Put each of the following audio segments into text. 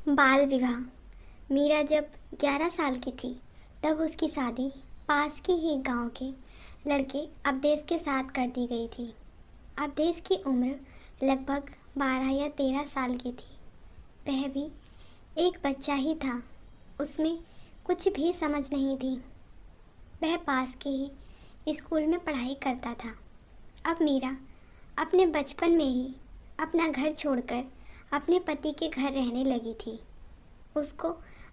बाल विवाह। मीरा जब 11 साल की थी तब उसकी शादी पास के ही गांव के लड़के अवधेश के साथ कर दी गई थी। अवधेश की उम्र लगभग 12 या 13 साल की थी। वह भी एक बच्चा ही था। उसमें कुछ भी समझ नहीं थी। वह पास के ही स्कूल में पढ़ाई करता था। अब मीरा अपने बचपन में ही अपना घर छोड़कर अपने पति के घर रहने लगी थी। उसको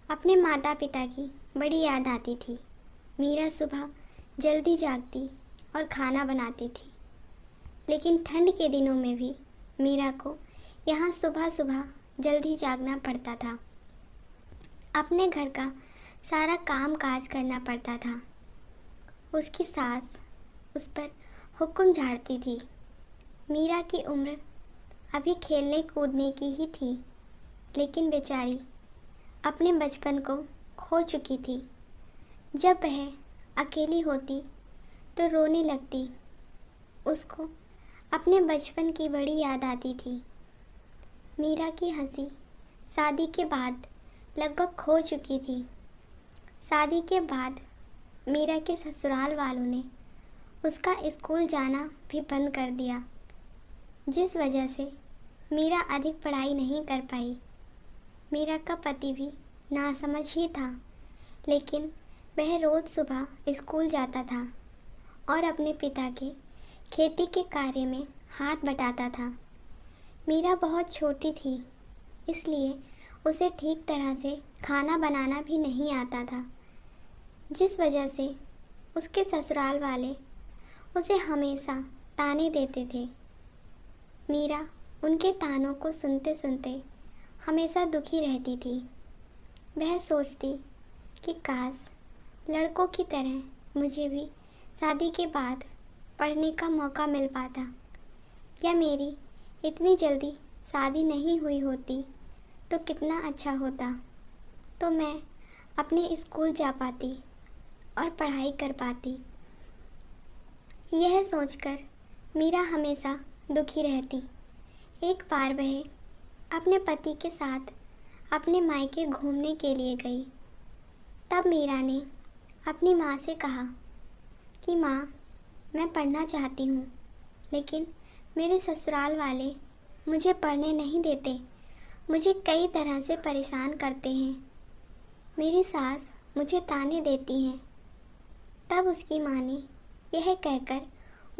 अपने माता पिता की बड़ी याद आती थी। मीरा सुबह जल्दी जागती और खाना बनाती थी, लेकिन ठंड के दिनों में भी मीरा को यहाँ सुबह सुबह जल्दी जागना पड़ता था। अपने घर का सारा काम काज करना पड़ता था। उसकी सास उस पर हुक्म झाड़ती थी। मीरा की उम्र अभी खेलने कूदने की ही थी, लेकिन बेचारी अपने बचपन को खो चुकी थी। जब वह अकेली होती तो रोने लगती। उसको अपने बचपन की बड़ी याद आती थी। मीरा की हंसी शादी के बाद लगभग खो चुकी थी। शादी के बाद मीरा के ससुराल वालों ने उसका स्कूल जाना भी बंद कर दिया, जिस वजह से मीरा अधिक पढ़ाई नहीं कर पाई। मीरा का पति भी नासमझ ही था, लेकिन वह रोज़ सुबह स्कूल जाता था और अपने पिता के खेती के कार्य में हाथ बटाता था। मीरा बहुत छोटी थी, इसलिए उसे ठीक तरह से खाना बनाना भी नहीं आता था, जिस वजह से उसके ससुराल वाले उसे हमेशा ताने देते थे। मीरा उनके तानों को सुनते सुनते हमेशा दुखी रहती थी। वह सोचती कि काश लड़कों की तरह मुझे भी शादी के बाद पढ़ने का मौका मिल पाता, या मेरी इतनी जल्दी शादी नहीं हुई होती तो कितना अच्छा होता, तो मैं अपने स्कूल जा पाती और पढ़ाई कर पाती। यह सोचकर मीरा हमेशा दुखी रहती। एक बार वह अपने पति के साथ अपने मायके घूमने के लिए गई। तब मीरा ने अपनी माँ से कहा कि माँ, मैं पढ़ना चाहती हूँ, लेकिन मेरे ससुराल वाले मुझे पढ़ने नहीं देते। मुझे कई तरह से परेशान करते हैं। मेरी सास मुझे ताने देती हैं। तब उसकी माँ ने यह कहकर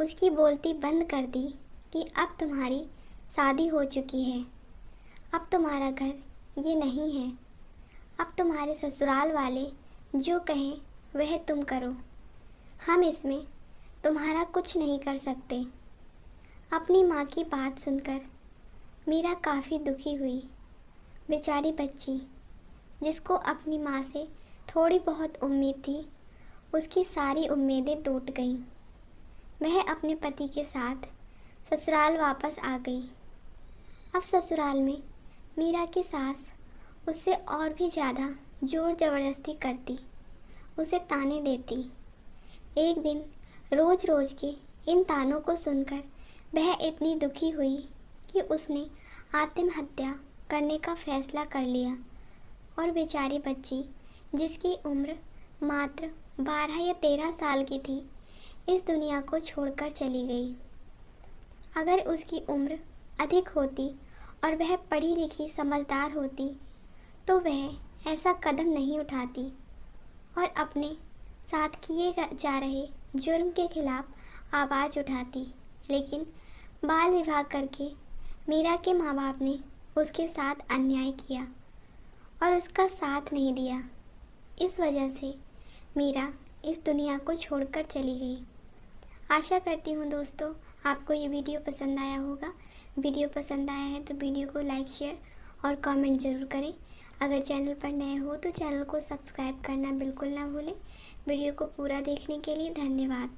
उसकी बोलती बंद कर दी कि अब तुम्हारी शादी हो चुकी है, अब तुम्हारा घर ये नहीं है। अब तुम्हारे ससुराल वाले जो कहें वह तुम करो। हम इसमें तुम्हारा कुछ नहीं कर सकते। अपनी माँ की बात सुनकर मीरा काफ़ी दुखी हुई। बेचारी बच्ची, जिसको अपनी माँ से थोड़ी बहुत उम्मीद थी, उसकी सारी उम्मीदें टूट गईं। वह अपने पति के साथ ससुराल वापस आ गई। अब ससुराल में मीरा की सास उससे और भी ज़्यादा ज़ोर ज़बरदस्ती करती, उसे ताने देती। एक दिन रोज़ रोज़ के इन तानों को सुनकर वह इतनी दुखी हुई कि उसने आत्महत्या करने का फैसला कर लिया और बेचारी बच्ची, जिसकी उम्र मात्र 12 या 13 साल की थी, इस दुनिया को छोड़कर चली गई। अगर उसकी उम्र अधिक होती और वह पढ़ी लिखी समझदार होती तो वह ऐसा कदम नहीं उठाती और अपने साथ किए जा रहे जुर्म के खिलाफ आवाज़ उठाती। लेकिन बाल विवाह करके मीरा के माँ बाप ने उसके साथ अन्याय किया और उसका साथ नहीं दिया। इस वजह से मीरा इस दुनिया को छोड़कर चली गई। आशा करती हूँ दोस्तों आपको ये वीडियो पसंद आया होगा। वीडियो पसंद आया है तो वीडियो को लाइक, शेयर और कमेंट ज़रूर करें। अगर चैनल पर नए हो तो चैनल को सब्सक्राइब करना बिल्कुल ना भूलें। वीडियो को पूरा देखने के लिए धन्यवाद।